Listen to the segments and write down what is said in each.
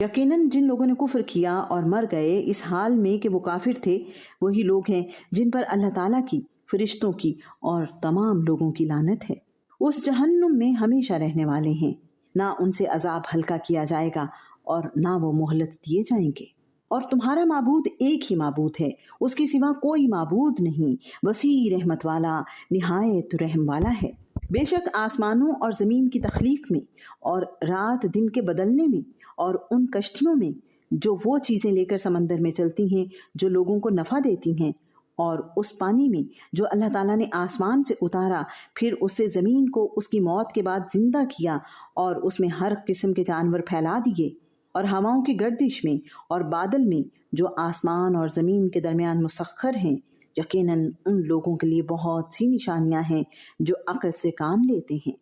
یقیناً جن لوگوں نے کفر کیا اور مر گئے اس حال میں کہ وہ کافر تھے، وہی لوگ ہیں جن پر اللہ تعالیٰ کی، فرشتوں کی اور تمام لوگوں کی لعنت ہے۔ اس جہنم میں ہمیشہ رہنے والے ہیں، نہ ان سے عذاب ہلکا کیا جائے گا اور نہ وہ مہلت دیے جائیں گے۔ اور تمہارا معبود ایک ہی معبود ہے، اس کے سوا کوئی معبود نہیں، وسیع رحمت والا، نہایت رحم والا ہے۔ بے شک آسمانوں اور زمین کی تخلیق میں اور رات دن کے بدلنے میں اور ان کشتیوں میں جو وہ چیزیں لے کر سمندر میں چلتی ہیں جو لوگوں کو نفع دیتی ہیں، اور اس پانی میں جو اللہ تعالیٰ نے آسمان سے اتارا پھر اس سے زمین کو اس کی موت کے بعد زندہ کیا اور اس میں ہر قسم کے جانور پھیلا دیے، اور ہواؤں کی گردش میں اور بادل میں جو آسمان اور زمین کے درمیان مسخر ہیں، یقیناً ان لوگوں کے لیے بہت سی نشانیاں ہیں جو عقل سے کام لیتے ہیں۔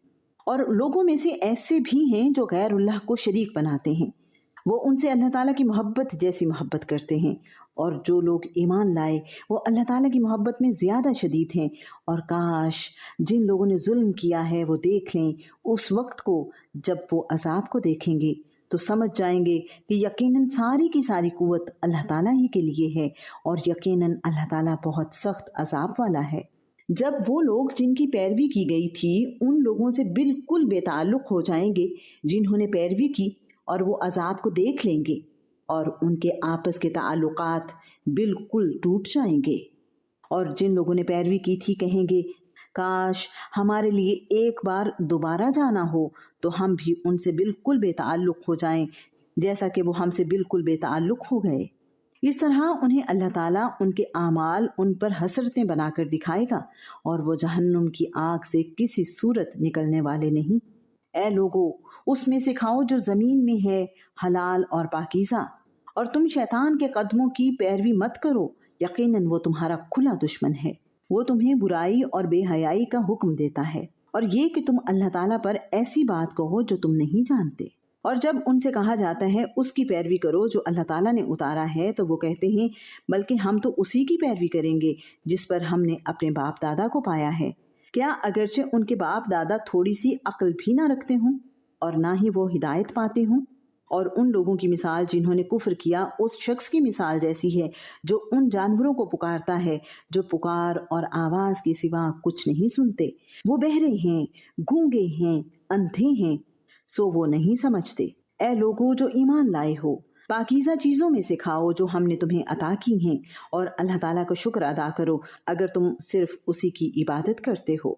اور لوگوں میں سے ایسے بھی ہیں جو غیر اللہ کو شریک بناتے ہیں، وہ ان سے اللہ تعالیٰ کی محبت جیسی محبت کرتے ہیں، اور جو لوگ ایمان لائے وہ اللہ تعالیٰ کی محبت میں زیادہ شدید ہیں۔ اور کاش جن لوگوں نے ظلم کیا ہے وہ دیکھ لیں اس وقت کو جب وہ عذاب کو دیکھیں گے تو سمجھ جائیں گے کہ یقیناً ساری کی ساری قوت اللہ تعالیٰ ہی کے لیے ہے، اور یقیناً اللہ تعالیٰ بہت سخت عذاب والا ہے۔ جب وہ لوگ جن کی پیروی کی گئی تھی ان لوگوں سے بالکل بے تعلق ہو جائیں گے جنہوں نے پیروی کی، اور وہ عذاب کو دیکھ لیں گے اور ان کے آپس کے تعلقات بالکل ٹوٹ جائیں گے۔ اور جن لوگوں نے پیروی کی تھی کہیں گے کاش ہمارے لیے ایک بار دوبارہ جانا ہو تو ہم بھی ان سے بالکل بے تعلق ہو جائیں جیسا کہ وہ ہم سے بالکل بے تعلق ہو گئے۔ اس طرح انہیں اللہ تعالیٰ ان کے اعمال ان پر حسرتیں بنا کر دکھائے گا، اور وہ جہنم کی آگ سے کسی صورت نکلنے والے نہیں۔ اے لوگو، اس میں سے کھاؤ جو زمین میں ہے، حلال اور پاکیزہ، اور تم شیطان کے قدموں کی پیروی مت کرو، یقیناً وہ تمہارا کھلا دشمن ہے۔ وہ تمہیں برائی اور بے حیائی کا حکم دیتا ہے، اور یہ کہ تم اللہ تعالیٰ پر ایسی بات کہو جو تم نہیں جانتے۔ اور جب ان سے کہا جاتا ہے اس کی پیروی کرو جو اللہ تعالیٰ نے اتارا ہے تو وہ کہتے ہیں بلکہ ہم تو اسی کی پیروی کریں گے جس پر ہم نے اپنے باپ دادا کو پایا ہے۔ کیا اگرچہ ان کے باپ دادا تھوڑی سی عقل بھی نہ رکھتے ہوں اور نہ ہی وہ ہدایت پاتے ہوں؟ اور ان لوگوں کی مثال جنہوں نے کفر کیا اس شخص کی مثال جیسی ہے جو ان جانوروں کو پکارتا ہے جو پکار اور آواز کے سوا کچھ نہیں سنتے۔ وہ بہرے ہیں، گونگے ہیں، اندھے ہیں، سو وہ نہیں سمجھتے۔ اے لوگو جو ایمان لائے ہو، پاکیزہ چیزوں میں سے کھاؤ جو ہم نے تمہیں عطا کی ہیں، اور اللہ تعالیٰ کا شکر ادا کرو اگر تم صرف اسی کی عبادت کرتے ہو۔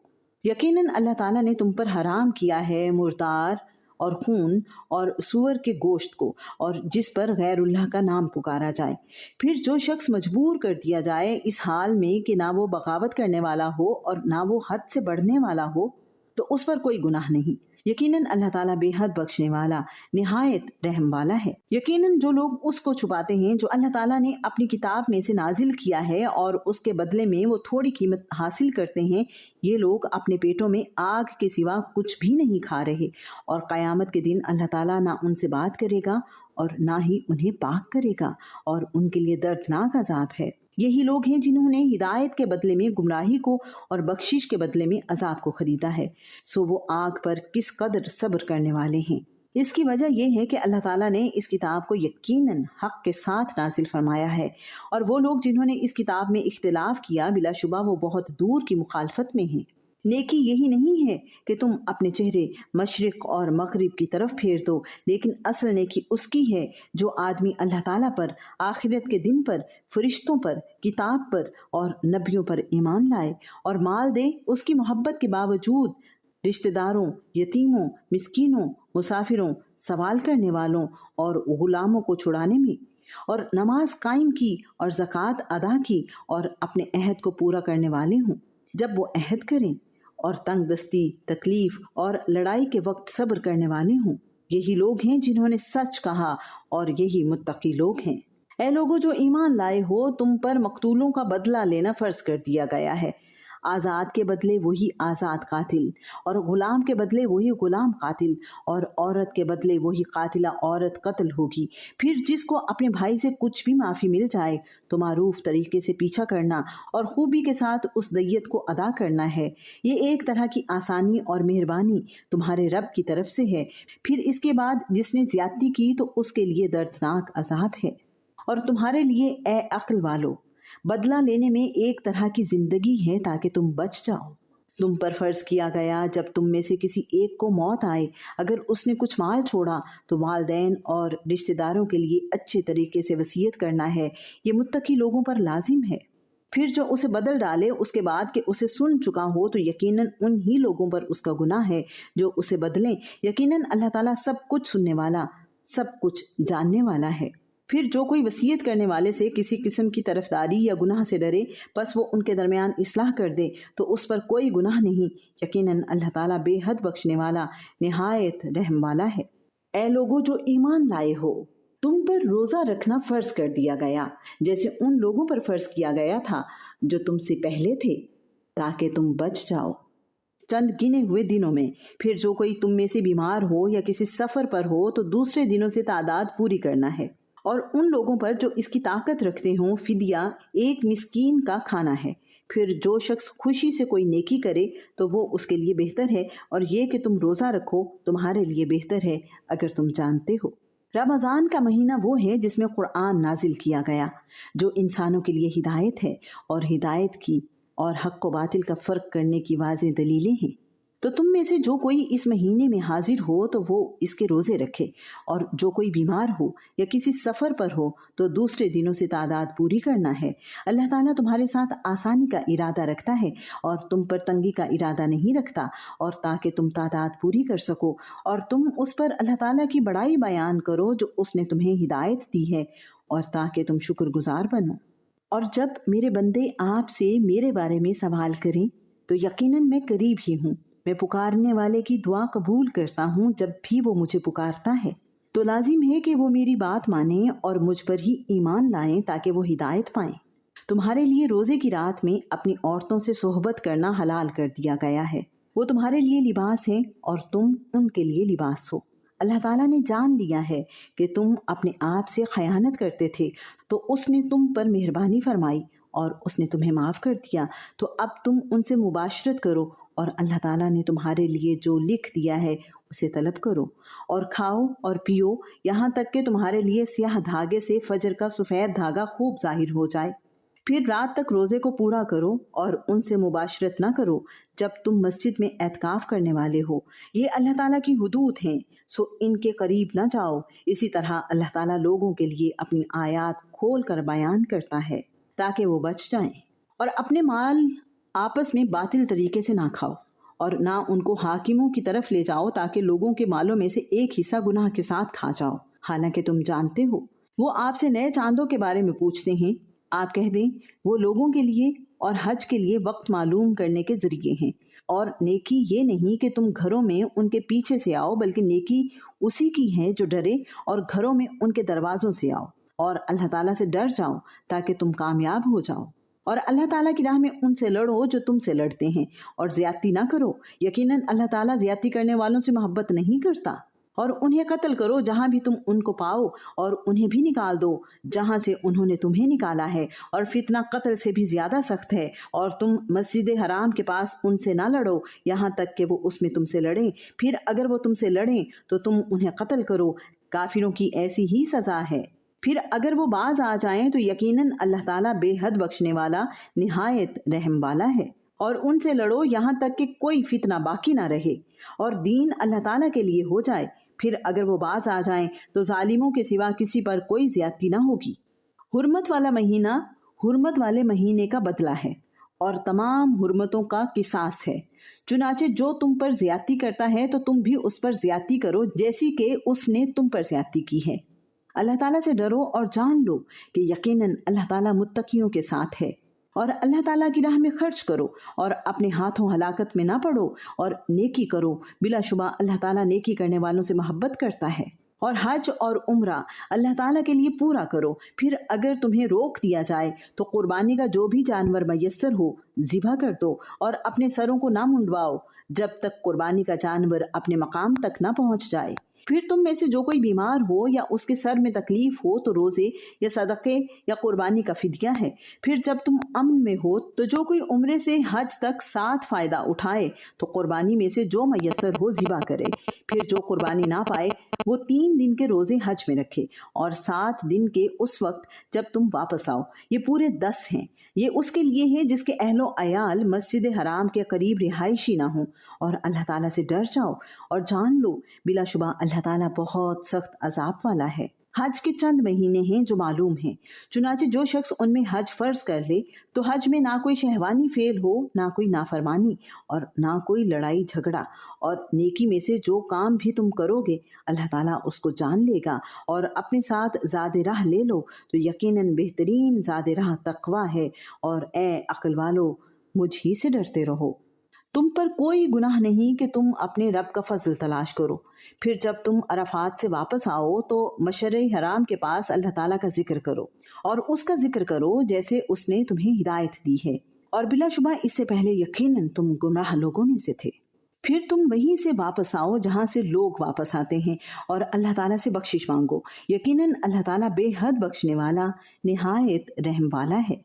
یقیناً اللہ تعالیٰ نے تم پر حرام کیا ہے مردار اور خون اور سور کے گوشت کو، اور جس پر غیر اللہ کا نام پکارا جائے۔ پھر جو شخص مجبور کر دیا جائے اس حال میں کہ نہ وہ بغاوت کرنے والا ہو اور نہ وہ حد سے بڑھنے والا ہو تو اس پر کوئی گناہ نہیں۔ یقیناً اللہ تعالیٰ بے حد بخشنے والا، نہایت رحم والا ہے۔ یقیناً جو لوگ اس کو چھپاتے ہیں جو اللہ تعالیٰ نے اپنی کتاب میں سے نازل کیا ہے اور اس کے بدلے میں وہ تھوڑی قیمت حاصل کرتے ہیں، یہ لوگ اپنے پیٹوں میں آگ کے سوا کچھ بھی نہیں کھا رہے، اور قیامت کے دن اللہ تعالیٰ نہ ان سے بات کرے گا اور نہ ہی انہیں پاک کرے گا، اور ان کے لیے دردناک عذاب ہے۔ یہی لوگ ہیں جنہوں نے ہدایت کے بدلے میں گمراہی کو اور بخشش کے بدلے میں عذاب کو خریدا ہے، سو وہ آگ پر کس قدر صبر کرنے والے ہیں۔ اس کی وجہ یہ ہے کہ اللہ تعالیٰ نے اس کتاب کو یقیناً حق کے ساتھ نازل فرمایا ہے، اور وہ لوگ جنہوں نے اس کتاب میں اختلاف کیا بلا شبہ وہ بہت دور کی مخالفت میں ہیں۔ نیکی یہی نہیں ہے کہ تم اپنے چہرے مشرق اور مغرب کی طرف پھیر دو، لیکن اصل نیکی اس کی ہے جو آدمی اللہ تعالیٰ پر، آخرت کے دن پر، فرشتوں پر، کتاب پر اور نبیوں پر ایمان لائے، اور مال دے اس کی محبت کے باوجود رشتہ داروں، یتیموں، مسکینوں، مسافروں، سوال کرنے والوں اور غلاموں کو چھڑانے میں، اور نماز قائم کی اور زکوٰۃ ادا کی اور اپنے عہد کو پورا کرنے والے ہوں جب وہ عہد کریں، اور تنگ دستی، تکلیف اور لڑائی کے وقت صبر کرنے والے ہوں۔ یہی لوگ ہیں جنہوں نے سچ کہا اور یہی متقی لوگ ہیں۔ اے لوگو جو ایمان لائے ہو، تم پر مقتولوں کا بدلہ لینا فرض کر دیا گیا ہے۔ آزاد کے بدلے وہی آزاد قاتل، اور غلام کے بدلے وہی غلام قاتل، اور عورت کے بدلے وہی قاتلہ عورت قتل ہوگی۔ پھر جس کو اپنے بھائی سے کچھ بھی معافی مل جائے تو معروف طریقے سے پیچھا کرنا اور خوبی کے ساتھ اس دیت کو ادا کرنا ہے۔ یہ ایک طرح کی آسانی اور مہربانی تمہارے رب کی طرف سے ہے۔ پھر اس کے بعد جس نے زیادتی کی تو اس کے لیے دردناک عذاب ہے۔ اور تمہارے لیے اے عقل والو، بدلہ لینے میں ایک طرح کی زندگی ہے تاکہ تم بچ جاؤ۔ تم پر فرض کیا گیا جب تم میں سے کسی ایک کو موت آئے، اگر اس نے کچھ مال چھوڑا تو والدین اور رشتہ داروں کے لیے اچھے طریقے سے وصیت کرنا ہے، یہ متقی لوگوں پر لازم ہے۔ پھر جو اسے بدل ڈالے اس کے بعد کہ اسے سن چکا ہو تو یقیناً انہی لوگوں پر اس کا گناہ ہے جو اسے بدلیں۔ یقیناً اللہ تعالیٰ سب کچھ سننے والا، سب کچھ جاننے والا ہے۔ پھر جو کوئی وصیت کرنے والے سے کسی قسم کی طرفداری یا گناہ سے ڈرے پس وہ ان کے درمیان اصلاح کر دے تو اس پر کوئی گناہ نہیں۔ یقیناً اللہ تعالیٰ بے حد بخشنے والا، نہایت رحم والا ہے۔ اے لوگو جو ایمان لائے ہو، تم پر روزہ رکھنا فرض کر دیا گیا جیسے ان لوگوں پر فرض کیا گیا تھا جو تم سے پہلے تھے، تاکہ تم بچ جاؤ چند گنے ہوئے دنوں میں۔ پھر جو کوئی تم میں سے بیمار ہو یا کسی سفر پر ہو تو دوسرے دنوں سے تعداد پوری کرنا ہے۔ اور ان لوگوں پر جو اس کی طاقت رکھتے ہوں فدیہ ایک مسکین کا کھانا ہے۔ پھر جو شخص خوشی سے کوئی نیکی کرے تو وہ اس کے لیے بہتر ہے، اور یہ کہ تم روزہ رکھو تمہارے لیے بہتر ہے اگر تم جانتے ہو۔ رمضان کا مہینہ وہ ہے جس میں قرآن نازل کیا گیا، جو انسانوں کے لیے ہدایت ہے، اور ہدایت کی اور حق و باطل کا فرق کرنے کی واضح دلیلیں ہیں۔ تو تم میں سے جو کوئی اس مہینے میں حاضر ہو تو وہ اس کے روزے رکھے، اور جو کوئی بیمار ہو یا کسی سفر پر ہو تو دوسرے دنوں سے تعداد پوری کرنا ہے۔ اللہ تعالیٰ تمہارے ساتھ آسانی کا ارادہ رکھتا ہے اور تم پر تنگی کا ارادہ نہیں رکھتا، اور تاکہ تم تعداد پوری کر سکو اور تم اس پر اللہ تعالیٰ کی بڑائی بیان کرو جو اس نے تمہیں ہدایت دی ہے، اور تاکہ تم شکر گزار بنو۔ اور جب میرے بندے آپ سے میرے بارے میں سوال کریں تو یقیناً میں قریب ہی ہوں، میں پکارنے والے کی دعا قبول کرتا ہوں جب بھی وہ مجھے پکارتا ہے۔ تو لازم ہے کہ وہ میری بات مانیں اور مجھ پر ہی ایمان لائیں تاکہ وہ ہدایت پائیں۔ تمہارے لیے روزے کی رات میں اپنی عورتوں سے صحبت کرنا حلال کر دیا گیا ہے، وہ تمہارے لیے لباس ہیں اور تم ان کے لیے لباس ہو۔ اللہ تعالیٰ نے جان لیا ہے کہ تم اپنے آپ سے خیانت کرتے تھے تو اس نے تم پر مہربانی فرمائی اور اس نے تمہیں معاف کر دیا، تو اب تم ان سے مباشرت کرو، اور اللہ تعالیٰ نے تمہارے لیے جو لکھ دیا ہے اسے طلب کرو، اور کھاؤ اور پیو یہاں تک کہ تمہارے لیے سیاہ دھاگے سے فجر کا سفید دھاگا خوب ظاہر ہو جائے۔ پھر رات تک روزے کو پورا کرو اور ان سے مباشرت نہ کرو جب تم مسجد میں اعتکاف کرنے والے ہو۔ یہ اللہ تعالیٰ کی حدود ہیں، سو ان کے قریب نہ جاؤ۔ اسی طرح اللہ تعالیٰ لوگوں کے لیے اپنی آیات کھول کر بیان کرتا ہے تاکہ وہ بچ جائیں۔ اور اپنے مال آپس میں باطل طریقے سے نہ کھاؤ، اور نہ ان کو حاکموں کی طرف لے جاؤ تاکہ لوگوں کے مالوں میں سے ایک حصہ گناہ کے ساتھ کھا جاؤ، حالانکہ تم جانتے ہو۔ وہ آپ سے نئے چاندوں کے بارے میں پوچھتے ہیں، آپ کہہ دیں وہ لوگوں کے لیے اور حج کے لیے وقت معلوم کرنے کے ذریعے ہیں، اور نیکی یہ نہیں کہ تم گھروں میں ان کے پیچھے سے آؤ، بلکہ نیکی اسی کی ہے جو ڈرے اور گھروں میں ان کے دروازوں سے آؤ، اور اللہ تعالیٰ سے ڈر جاؤ تاکہ تم کامیاب ہو جاؤ۔ اور اللہ تعالیٰ کی راہ میں ان سے لڑو جو تم سے لڑتے ہیں، اور زیادتی نہ کرو، یقیناً اللہ تعالیٰ زیادتی کرنے والوں سے محبت نہیں کرتا۔ اور انہیں قتل کرو جہاں بھی تم ان کو پاؤ، اور انہیں بھی نکال دو جہاں سے انہوں نے تمہیں نکالا ہے، اور فتنہ قتل سے بھی زیادہ سخت ہے۔ اور تم مسجد حرام کے پاس ان سے نہ لڑو یہاں تک کہ وہ اس میں تم سے لڑیں، پھر اگر وہ تم سے لڑیں تو تم انہیں قتل کرو، کافروں کی ایسی ہی سزا ہے۔ پھر اگر وہ باز آ جائیں تو یقیناً اللہ تعالیٰ بے حد بخشنے والا، نہایت رحم والا ہے۔ اور ان سے لڑو یہاں تک کہ کوئی فتنہ باقی نہ رہے اور دین اللہ تعالیٰ کے لیے ہو جائے۔ پھر اگر وہ باز آ جائیں تو ظالموں کے سوا کسی پر کوئی زیادتی نہ ہوگی۔ حرمت والا مہینہ حرمت والے مہینے کا بدلہ ہے، اور تمام حرمتوں کا قصاص ہے۔ چنانچہ جو تم پر زیادتی کرتا ہے تو تم بھی اس پر زیادتی کرو جیسی کہ اس نے تم پر زیادتی کی ہے۔ اللہ تعالیٰ سے ڈرو اور جان لو کہ یقیناً اللہ تعالیٰ متقیوں کے ساتھ ہے۔ اور اللہ تعالیٰ کی راہ میں خرچ کرو اور اپنے ہاتھوں ہلاکت میں نہ پڑو، اور نیکی کرو، بلا شبہ اللہ تعالیٰ نیکی کرنے والوں سے محبت کرتا ہے۔ اور حج اور عمرہ اللہ تعالیٰ کے لیے پورا کرو۔ پھر اگر تمہیں روک دیا جائے تو قربانی کا جو بھی جانور میسر ہو ذبح کر دو، اور اپنے سروں کو نہ منڈواؤ جب تک قربانی کا جانور اپنے مقام تک نہ پہنچ جائے۔ پھر تم میں سے جو کوئی بیمار ہو یا اس کے سر میں تکلیف ہو تو روزے یا صدقے یا قربانی کا فدیہ ہے۔ پھر جب تم امن میں ہو تو جو کوئی عمرے سے حج تک 7 فائدہ اٹھائے تو قربانی میں سے جو میسر ہو ذبح کرے۔ پھر جو قربانی نہ پائے وہ 3 دن کے روزے حج میں رکھے، اور 7 دن کے اس وقت جب تم واپس آؤ۔ یہ پورے 10 ہیں۔ یہ اس کے لیے ہے جس کے اہل و عیال مسجد حرام کے قریب رہائشی نہ ہوں، اور اللہ تعالیٰ سے ڈر جاؤ اور جان لو بلا شبہ اللہ تعالیٰ بہت سخت عذاب والا ہے۔ حج کے چند مہینے ہیں جو معلوم ہیں، چنانچہ جو شخص ان میں حج فرض کر لے تو حج میں نہ کوئی شہوانی فعل ہو، نہ کوئی نافرمانی، اور نہ کوئی لڑائی جھگڑا، اور نیکی میں سے جو کام بھی تم کرو گے اللہ تعالیٰ اس کو جان لے گا، اور اپنے ساتھ زاد راہ لے لو تو یقیناً بہترین زاد راہ تقویٰ ہے، اور اے عقل والو مجھ ہی سے ڈرتے رہو۔ تم پر کوئی گناہ نہیں کہ تم اپنے رب کا فضل تلاش کرو۔ پھر جب تم عرفات سے واپس آؤ تو مشعر حرام کے پاس اللہ تعالیٰ کا ذکر کرو، اور اس کا ذکر کرو جیسے اس نے تمہیں ہدایت دی ہے، اور بلا شبہ اس سے پہلے یقیناً تم گمراہ لوگوں میں سے تھے۔ پھر تم وہیں سے واپس آؤ جہاں سے لوگ واپس آتے ہیں، اور اللہ تعالیٰ سے بخشش مانگو، یقیناً اللہ تعالیٰ بے حد بخشنے والا نہایت رحم والا ہے۔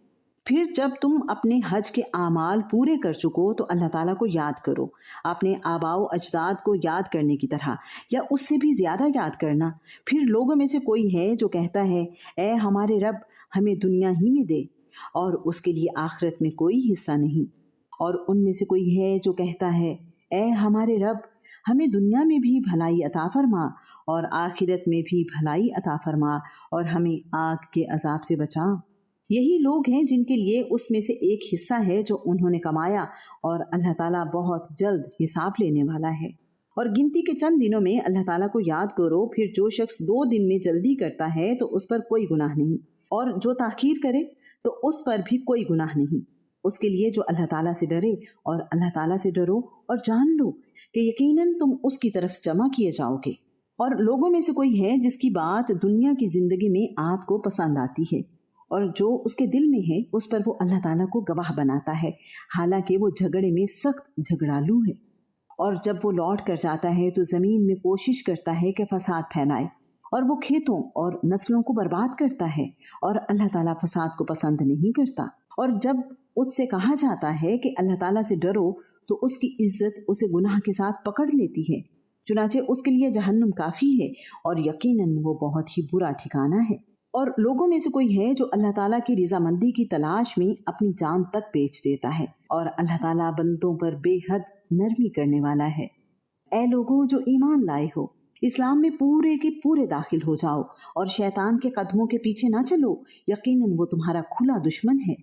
پھر جب تم اپنے حج کے اعمال پورے کر چکو تو اللہ تعالیٰ کو یاد کرو، اپنے آباء و اجداد کو یاد کرنے کی طرح یا اس سے بھی زیادہ یاد کرنا۔ پھر لوگوں میں سے کوئی ہے جو کہتا ہے اے ہمارے رب ہمیں دنیا ہی میں دے، اور اس کے لیے آخرت میں کوئی حصہ نہیں، اور ان میں سے کوئی ہے جو کہتا ہے اے ہمارے رب ہمیں دنیا میں بھی بھلائی عطا فرما اور آخرت میں بھی بھلائی عطا فرما، اور ہمیں آگ کے عذاب سے بچا۔ یہی لوگ ہیں جن کے لیے اس میں سے ایک حصہ ہے جو انہوں نے کمایا، اور اللہ تعالیٰ بہت جلد حساب لینے والا ہے۔ اور گنتی کے چند دنوں میں اللہ تعالیٰ کو یاد کرو، پھر جو شخص 2 دن میں جلدی کرتا ہے تو اس پر کوئی گناہ نہیں، اور جو تاخیر کرے تو اس پر بھی کوئی گناہ نہیں۔ اس کے لیے جو اللہ تعالیٰ سے ڈرے، اور اللہ تعالیٰ سے ڈرو اور جان لو کہ یقیناً تم اس کی طرف جمع کیے جاؤ گے۔ اور لوگوں میں سے کوئی ہے جس کی بات دنیا کی زندگی میں آپ کو پسند آتی ہے، اور جو اس کے دل میں ہے اس پر وہ اللہ تعالیٰ کو گواہ بناتا ہے، حالانکہ وہ جھگڑے میں سخت جھگڑالو ہے۔ اور جب وہ لوٹ کر جاتا ہے تو زمین میں کوشش کرتا ہے کہ فساد پھیلائے، اور وہ کھیتوں اور نسلوں کو برباد کرتا ہے، اور اللہ تعالیٰ فساد کو پسند نہیں کرتا۔ اور جب اس سے کہا جاتا ہے کہ اللہ تعالیٰ سے ڈرو تو اس کی عزت اسے گناہ کے ساتھ پکڑ لیتی ہے، چنانچہ اس کے لیے جہنم کافی ہے، اور یقیناً وہ بہت ہی برا ٹھکانہ ہے۔ اور لوگوں میں سے کوئی ہے جو اللہ تعالیٰ کی رضامندی کی تلاش میں اپنی جان تک بیچ دیتا ہے، اور اللہ تعالیٰ بندوں پر بے حد نرمی کرنے والا ہے۔ اے لوگوں جو ایمان لائے ہو، اسلام میں پورے کے پورے داخل ہو جاؤ، اور شیطان کے قدموں کے پیچھے نہ چلو، یقیناً وہ تمہارا کھلا دشمن ہے۔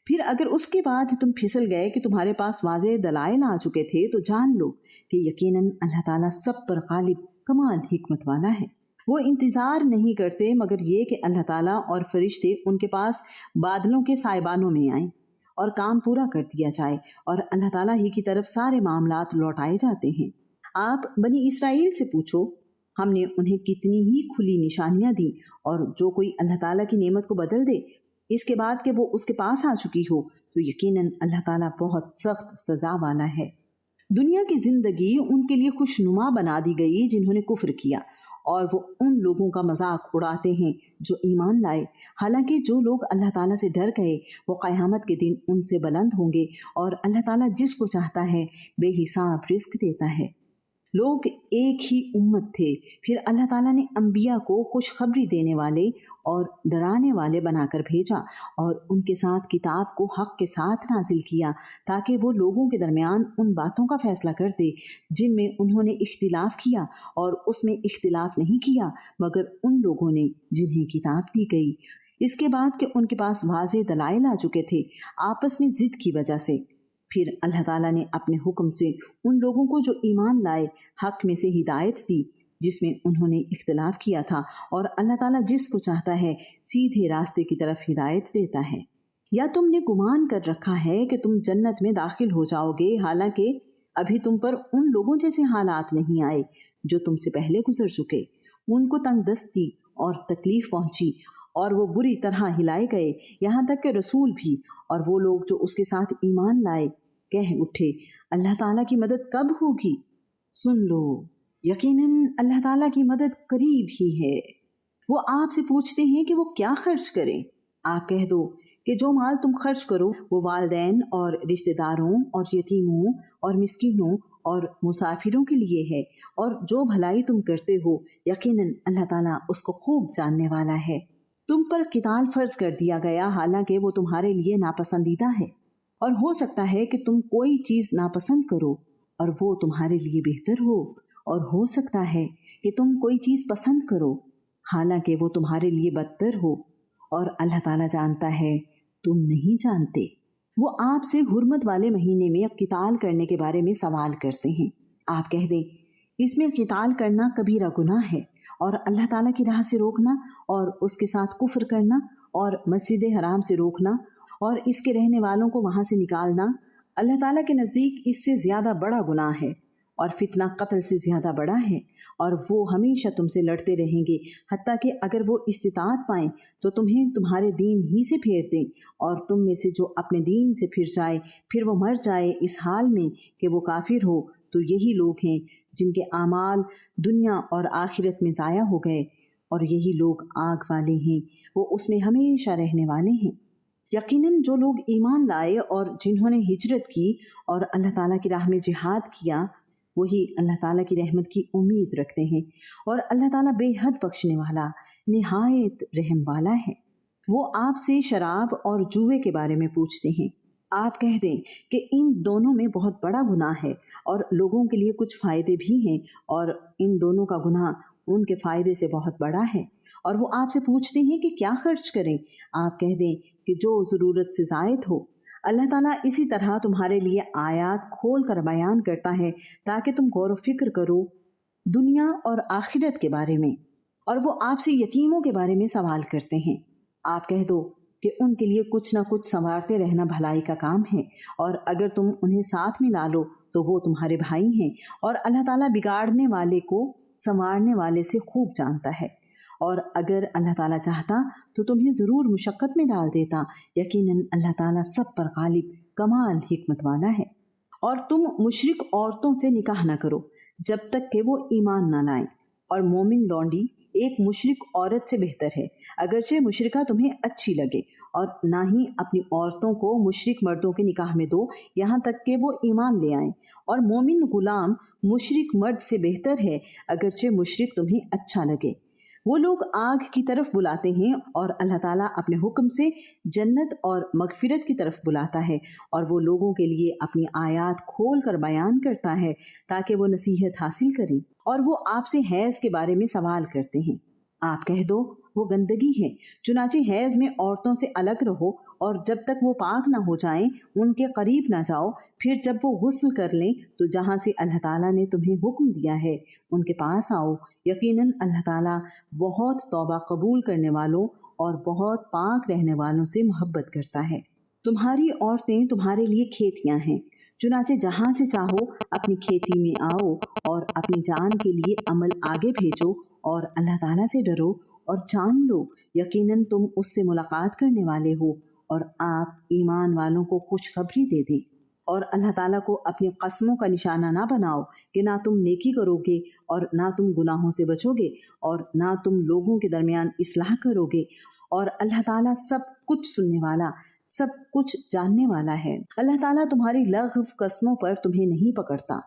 پھر اگر اس کے بعد تم پھسل گئے کہ تمہارے پاس واضح دلائل آ چکے تھے تو جان لو کہ یقیناً اللہ تعالیٰ سب پر غالب کمال حکمت والا ہے۔ وہ انتظار نہیں کرتے مگر یہ کہ اللہ تعالیٰ اور فرشتے ان کے پاس بادلوں کے سائبانوں میں آئیں اور کام پورا کر دیا جائے، اور اللہ تعالیٰ ہی کی طرف سارے معاملات لوٹائے جاتے ہیں۔ آپ بنی اسرائیل سے پوچھو، ہم نے انہیں کتنی ہی کھلی نشانیاں دی، اور جو کوئی اللہ تعالیٰ کی نعمت کو بدل دے اس کے بعد کہ وہ اس کے پاس آ چکی ہو تو یقیناً اللہ تعالیٰ بہت سخت سزا والا ہے۔ دنیا کی زندگی ان کے لیے خوشنما بنا دی گئی جنہوں نے کفر کیا، اور وہ ان لوگوں کا مذاق اڑاتے ہیں جو ایمان لائے، حالانکہ جو لوگ اللہ تعالیٰ سے ڈر گئے وہ قیامت کے دن ان سے بلند ہوں گے، اور اللہ تعالیٰ جس کو چاہتا ہے بے حساب رزق دیتا ہے۔ لوگ ایک ہی امت تھے، پھر اللہ تعالیٰ نے انبیاء کو خوشخبری دینے والے اور ڈرانے والے بنا کر بھیجا، اور ان کے ساتھ کتاب کو حق کے ساتھ نازل کیا تاکہ وہ لوگوں کے درمیان ان باتوں کا فیصلہ کر دے جن میں انہوں نے اختلاف کیا، اور اس میں اختلاف نہیں کیا مگر ان لوگوں نے جنہیں کتاب دی گئی، اس کے بعد کہ ان کے پاس واضح دلائل آ چکے تھے آپس میں ضد کی وجہ سے۔ پھر اللہ تعالیٰ نے اپنے حکم سے ان لوگوں کو جو ایمان لائے حق میں سے ہدایت دی جس میں انہوں نے اختلاف کیا تھا، اور اللہ تعالیٰ جس کو چاہتا ہے سیدھے راستے کی طرف ہدایت دیتا ہے۔ یا تم نے گمان کر رکھا ہے کہ تم جنت میں داخل ہو جاؤ گے، حالانکہ ابھی تم پر ان لوگوں جیسے حالات نہیں آئے جو تم سے پہلے گزر چکے۔ ان کو تنگ دستی اور تکلیف پہنچی اور وہ بری طرح ہلائے گئے، یہاں تک کہ رسول بھی اور وہ لوگ جو اس کے ساتھ ایمان لائے کہہ اٹھے اللہ تعالیٰ کی مدد کب ہوگی؟ سن لو، یقیناً اللہ تعالیٰ کی مدد قریب ہی ہے۔ وہ آپ سے پوچھتے ہیں کہ وہ کیا خرچ کریں؟ آپ کہہ دو کہ جو مال تم خرچ کرو وہ والدین اور رشتہ داروں اور یتیموں اور مسکینوں اور مسافروں کے لیے ہے، اور جو بھلائی تم کرتے ہو یقیناً اللہ تعالیٰ اس کو خوب جاننے والا ہے۔ تم پر قتال فرض کر دیا گیا حالانکہ وہ تمہارے لیے ناپسندیدہ ہے، اور ہو سکتا ہے کہ تم کوئی چیز ناپسند کرو اور وہ تمہارے لیے بہتر ہو، اور ہو سکتا ہے کہ تم کوئی چیز پسند کرو حالانکہ وہ تمہارے لیے بدتر ہو، اور اللہ تعالیٰ جانتا ہے تم نہیں جانتے۔ وہ آپ سے حرمت والے مہینے میں قتال کرنے کے بارے میں سوال کرتے ہیں۔ آپ کہہ دیں اس میں قتال کرنا کبیرہ گناہ ہے، اور اللہ تعالیٰ کی راہ سے روکنا اور اس کے ساتھ کفر کرنا اور مسجد حرام سے روکنا اور اس کے رہنے والوں کو وہاں سے نکالنا اللہ تعالیٰ کے نزدیک اس سے زیادہ بڑا گناہ ہے، اور فتنہ قتل سے زیادہ بڑا ہے، اور وہ ہمیشہ تم سے لڑتے رہیں گے حتیٰ کہ اگر وہ استطاعت پائیں تو تمہیں تمہارے دین ہی سے پھیر دیں، اور تم میں سے جو اپنے دین سے پھر جائے پھر وہ مر جائے اس حال میں کہ وہ کافر ہو، تو یہی لوگ ہیں جن کے اعمال دنیا اور آخرت میں ضائع ہو گئے، اور یہی لوگ آگ والے ہیں، وہ اس میں ہمیشہ رہنے والے ہیں۔ یقیناً جو لوگ ایمان لائے اور جنہوں نے ہجرت کی اور اللہ تعالیٰ کی راہ میں جہاد کیا، وہی اللہ تعالیٰ کی رحمت کی امید رکھتے ہیں، اور اللہ تعالیٰ بے حد بخشنے والا نہایت رحم والا ہے۔ وہ آپ سے شراب اور جوئے کے بارے میں پوچھتے ہیں۔ آپ کہہ دیں کہ ان دونوں میں بہت بڑا گناہ ہے، اور لوگوں کے لیے کچھ فائدے بھی ہیں، اور ان دونوں کا گناہ ان کے فائدے سے بہت بڑا ہے۔ اور وہ آپ سے پوچھتے ہیں کہ کیا خرچ کریں؟ آپ کہہ دیں کہ جو ضرورت سے زائد ہو۔ اللہ تعالیٰ اسی طرح تمہارے لیے آیات کھول کر بیان کرتا ہے تاکہ تم غور و فکر کرو دنیا اور آخرت کے بارے میں۔ اور وہ آپ سے یتیموں کے بارے میں سوال کرتے ہیں۔ آپ کہہ دو کہ ان کے لیے کچھ نہ کچھ سنوارتے رہنا بھلائی کا کام ہے، اور اگر تم انہیں ساتھ میں لا لو تو وہ تمہارے بھائی ہیں، اور اللہ تعالیٰ بگاڑنے والے کو سنوارنے والے سے خوب جانتا ہے، اور اگر اللہ تعالیٰ چاہتا تو تمہیں ضرور مشقت میں ڈال دیتا، یقیناً اللہ تعالیٰ سب پر غالب کمال حکمت والا ہے۔ اور تم مشرک عورتوں سے نکاح نہ کرو جب تک کہ وہ ایمان نہ لائیں، اور مومن لونڈی ایک مشرک عورت سے بہتر ہے اگرچہ مشرکہ تمہیں اچھی لگے، اور نہ ہی اپنی عورتوں کو مشرک مردوں کے نکاح میں دو یہاں تک کہ وہ ایمان لے آئیں، اور مومن غلام مشرک مرد سے بہتر ہے اگرچہ مشرک تمہیں اچھا لگے۔ وہ لوگ آگ کی طرف بلاتے ہیں اور اللہ تعالیٰ اپنے حکم سے جنت اور مغفرت کی طرف بلاتا ہے، اور وہ لوگوں کے لیے اپنی آیات کھول کر بیان کرتا ہے تاکہ وہ نصیحت حاصل کریں۔ اور وہ آپ سے حیض کے بارے میں سوال کرتے ہیں۔ آپ کہہ دو وہ گندگی ہے، چنانچہ حیض میں عورتوں سے الگ رہو، اور جب تک وہ پاک نہ ہو جائیں ان کے قریب نہ جاؤ، پھر جب وہ غسل کر لیں تو جہاں سے اللہ تعالیٰ نے تمہیں حکم دیا ہے ان کے پاس آؤ، یقیناً اللہ تعالیٰ بہت توبہ قبول کرنے والوں اور بہت پاک رہنے والوں سے محبت کرتا ہے۔ تمہاری عورتیں تمہارے لیے کھیتیاں ہیں، چنانچہ جہاں سے چاہو اپنی کھیتی میں آؤ، اور اپنی جان کے لیے عمل آگے بھیجو، اور اللہ تعالیٰ سے ڈرو، اور جان لو یقیناً تم اس سے ملاقات کرنے والے ہو، اور آپ ایمان والوں کو خوشخبری دے دیں۔ اور اللہ تعالیٰ کو اپنی قسموں کا نشانہ نہ بناؤ کہ نہ تم نیکی کرو گے اور نہ تم گناہوں سے بچو گے، اور نہ تم لوگوں کے درمیان اصلاح کرو گے، اور اللہ تعالیٰ سب کچھ سننے والا سب کچھ جاننے والا ہے۔ اللہ تعالیٰ تمہاری لغو قسموں پر تمہیں نہیں پکڑتا،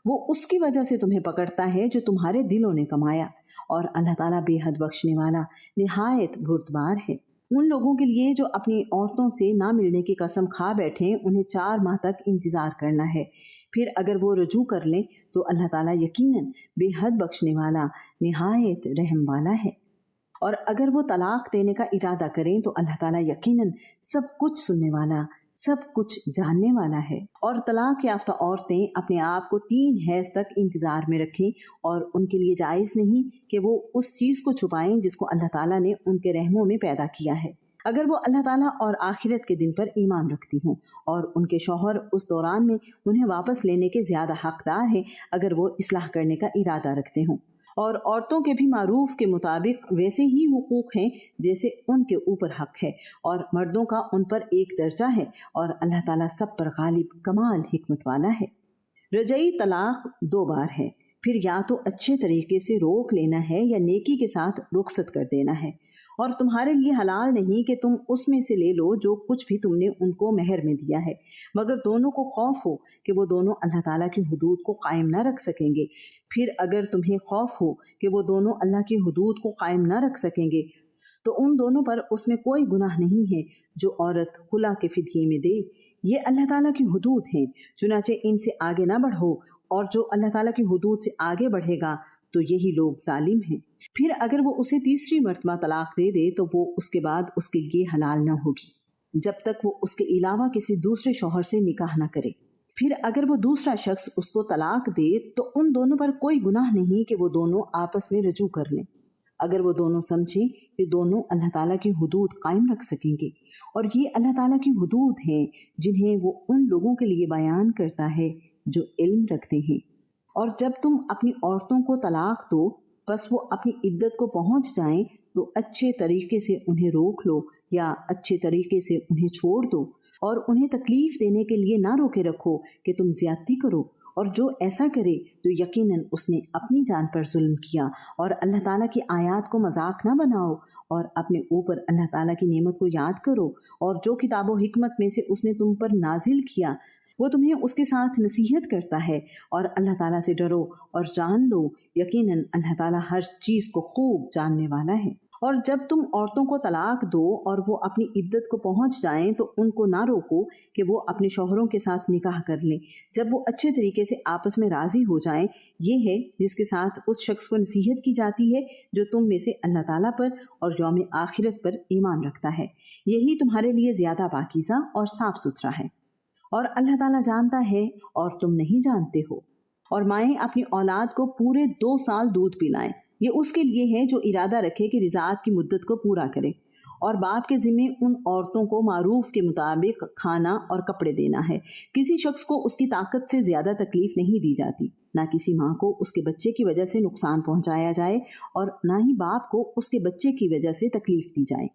وہ اس کی وجہ سے تمہیں پکڑتا ہے جو تمہارے دلوں نے کمایا، اور اللہ تعالیٰ بے حد بخشنے والا نہایت بردبار ہے۔ ان لوگوں کے لیے جو اپنی عورتوں سے نہ ملنے کی قسم کھا بیٹھیں انہیں 4 ماہ تک انتظار کرنا ہے، پھر اگر وہ رجوع کر لیں تو اللہ تعالیٰ یقیناً بے حد بخشنے والا نہایت رحم والا ہے۔ اور اگر وہ طلاق دینے کا ارادہ کریں تو اللہ تعالیٰ یقیناً سب کچھ سننے والا سب کچھ جاننے والا ہے۔ اور طلاق یافتہ عورتیں اپنے آپ کو 3 حیض تک انتظار میں رکھیں، اور ان کے لیے جائز نہیں کہ وہ اس چیز کو چھپائیں جس کو اللہ تعالیٰ نے ان کے رحموں میں پیدا کیا ہے، اگر وہ اللہ تعالیٰ اور آخرت کے دن پر ایمان رکھتی ہوں، اور ان کے شوہر اس دوران میں انہیں واپس لینے کے زیادہ حقدار ہیں اگر وہ اصلاح کرنے کا ارادہ رکھتے ہوں۔ اور عورتوں کے بھی معروف کے مطابق ویسے ہی حقوق ہیں جیسے ان کے اوپر حق ہے، اور مردوں کا ان پر ایک درجہ ہے، اور اللہ تعالیٰ سب پر غالب کمال حکمت والا ہے۔ رجعی طلاق 2 بار ہے، پھر یا تو اچھے طریقے سے روک لینا ہے یا نیکی کے ساتھ رخصت کر دینا ہے، اور تمہارے لیے حلال نہیں کہ تم اس میں سے لے لو جو کچھ بھی تم نے ان کو مہر میں دیا ہے، مگر دونوں کو خوف ہو کہ وہ دونوں اللہ تعالیٰ کی حدود کو قائم نہ رکھ سکیں گے۔ پھر اگر تمہیں خوف ہو کہ وہ دونوں اللہ کی حدود کو قائم نہ رکھ سکیں گے تو ان دونوں پر اس میں کوئی گناہ نہیں ہے جو عورت خلا کے فدیے میں دے، یہ اللہ تعالیٰ کی حدود ہیں، چنانچہ ان سے آگے نہ بڑھو، اور جو اللہ تعالیٰ کی حدود سے آگے بڑھے گا تو یہی لوگ ظالم ہیں۔ پھر اگر وہ اسے تیسری مرتبہ طلاق دے دے تو وہ اس کے بعد اس کے لیے حلال نہ ہوگی جب تک وہ اس کے علاوہ کسی دوسرے شوہر سے نکاح نہ کرے۔ پھر اگر وہ دوسرا شخص اس کو طلاق دے تو ان دونوں پر کوئی گناہ نہیں کہ وہ دونوں آپس میں رجوع کر لیں، اگر وہ دونوں سمجھیں کہ دونوں اللہ تعالیٰ کی حدود قائم رکھ سکیں گے، اور یہ اللہ تعالیٰ کی حدود ہیں جنہیں وہ ان لوگوں کے لیے بیان کرتا ہے جو علم رکھتے ہیں۔ اور جب تم اپنی عورتوں کو طلاق دو بس وہ اپنی عدت کو پہنچ جائیں تو اچھے طریقے سے انہیں روک لو یا اچھے طریقے سے انہیں چھوڑ دو، اور انہیں تکلیف دینے کے لیے نہ روکے رکھو کہ تم زیادتی کرو، اور جو ایسا کرے تو یقیناً اس نے اپنی جان پر ظلم کیا۔ اور اللہ تعالیٰ کی آیات کو مذاق نہ بناؤ، اور اپنے اوپر اللہ تعالیٰ کی نعمت کو یاد کرو، اور جو کتاب و حکمت میں سے اس نے تم پر نازل کیا وہ تمہیں اس کے ساتھ نصیحت کرتا ہے، اور اللہ تعالیٰ سے ڈرو اور جان لو یقیناً اللہ تعالیٰ ہر چیز کو خوب جاننے والا ہے۔ اور جب تم عورتوں کو طلاق دو اور وہ اپنی عدت کو پہنچ جائیں تو ان کو نہ روکو کہ وہ اپنے شوہروں کے ساتھ نکاح کر لیں جب وہ اچھے طریقے سے آپس میں راضی ہو جائیں، یہ ہے جس کے ساتھ اس شخص کو نصیحت کی جاتی ہے جو تم میں سے اللہ تعالیٰ پر اور یوم آخرت پر ایمان رکھتا ہے، یہی تمہارے لیے زیادہ پاکیزہ اور صاف ستھرا ہے، اور اللہ تعالیٰ جانتا ہے اور تم نہیں جانتے ہو۔ اور مائیں اپنی اولاد کو پورے 2 سال دودھ پلائیں، یہ اس کے لیے ہے جو ارادہ رکھے کہ رضاعت کی مدت کو پورا کرے، اور باپ کے ذمے ان عورتوں کو معروف کے مطابق کھانا اور کپڑے دینا ہے، کسی شخص کو اس کی طاقت سے زیادہ تکلیف نہیں دی جاتی، نہ کسی ماں کو اس کے بچے کی وجہ سے نقصان پہنچایا جائے اور نہ ہی باپ کو اس کے بچے کی وجہ سے تکلیف دی جائے،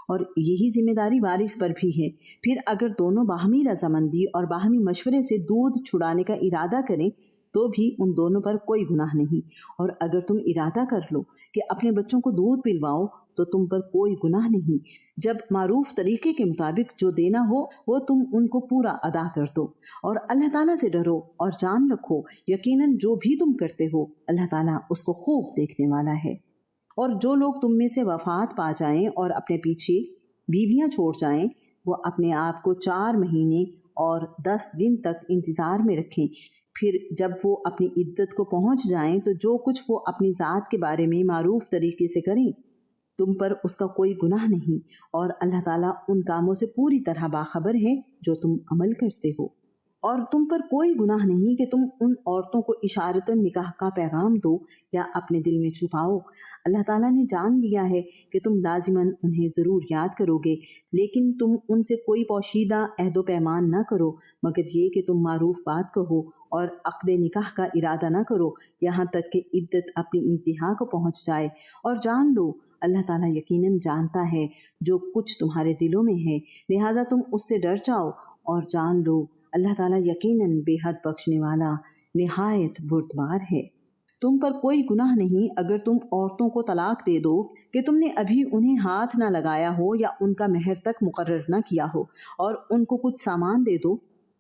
اور یہی ذمہ داری وارث پر بھی ہے۔ پھر اگر دونوں باہمی رضامندی اور باہمی مشورے سے دودھ چھڑانے کا ارادہ کریں تو بھی ان دونوں پر کوئی گناہ نہیں، اور اگر تم ارادہ کر لو کہ اپنے بچوں کو دودھ پلواؤ تو تم پر کوئی گناہ نہیں، جب معروف طریقے کے مطابق جو دینا ہو وہ تم ان کو پورا ادا کر دو، اور اللہ تعالیٰ سے ڈرو اور جان رکھو یقیناً جو بھی تم کرتے ہو اللہ تعالیٰ اس کو خوب دیکھنے والا ہے۔ اور جو لوگ تم میں سے وفات پا جائیں اور اپنے پیچھے بیویاں چھوڑ جائیں وہ اپنے آپ کو 4 مہینے اور 10 دن تک انتظار میں رکھیں، پھر جب وہ اپنی عدت کو پہنچ جائیں تو جو کچھ وہ اپنی ذات کے بارے میں معروف طریقے سے کریں تم پر اس کا کوئی گناہ نہیں، اور اللہ تعالیٰ ان کاموں سے پوری طرح باخبر ہے جو تم عمل کرتے ہو۔ اور تم پر کوئی گناہ نہیں کہ تم ان عورتوں کو اشارتاً نکاح کا پیغام دو یا اپنے دل میں چھپاؤ، اللہ تعالیٰ نے جان لیا ہے کہ تم لازماً انہیں ضرور یاد کرو گے، لیکن تم ان سے کوئی پوشیدہ عہد و پیمان نہ کرو مگر یہ کہ تم معروف بات کہو اور عقد نکاح کا ارادہ نہ کرو یہاں تک کہ عدت اپنی انتہا کو پہنچ جائے، اور جان لو اللہ تعالیٰ یقیناً جانتا ہے جو کچھ تمہارے دلوں میں ہے، لہٰذا تم اس سے ڈر جاؤ، اور جان لو اللہ تعالیٰ یقیناً بے حد بخشنے والا نہایت بردبار ہے۔ تم پر کوئی گناہ نہیں اگر تم عورتوں کو طلاق دے دو کہ تم نے ابھی انہیں ہاتھ نہ لگایا ہو یا ان کا مہر تک مقرر نہ کیا ہو، اور ان کو کچھ سامان دے دو،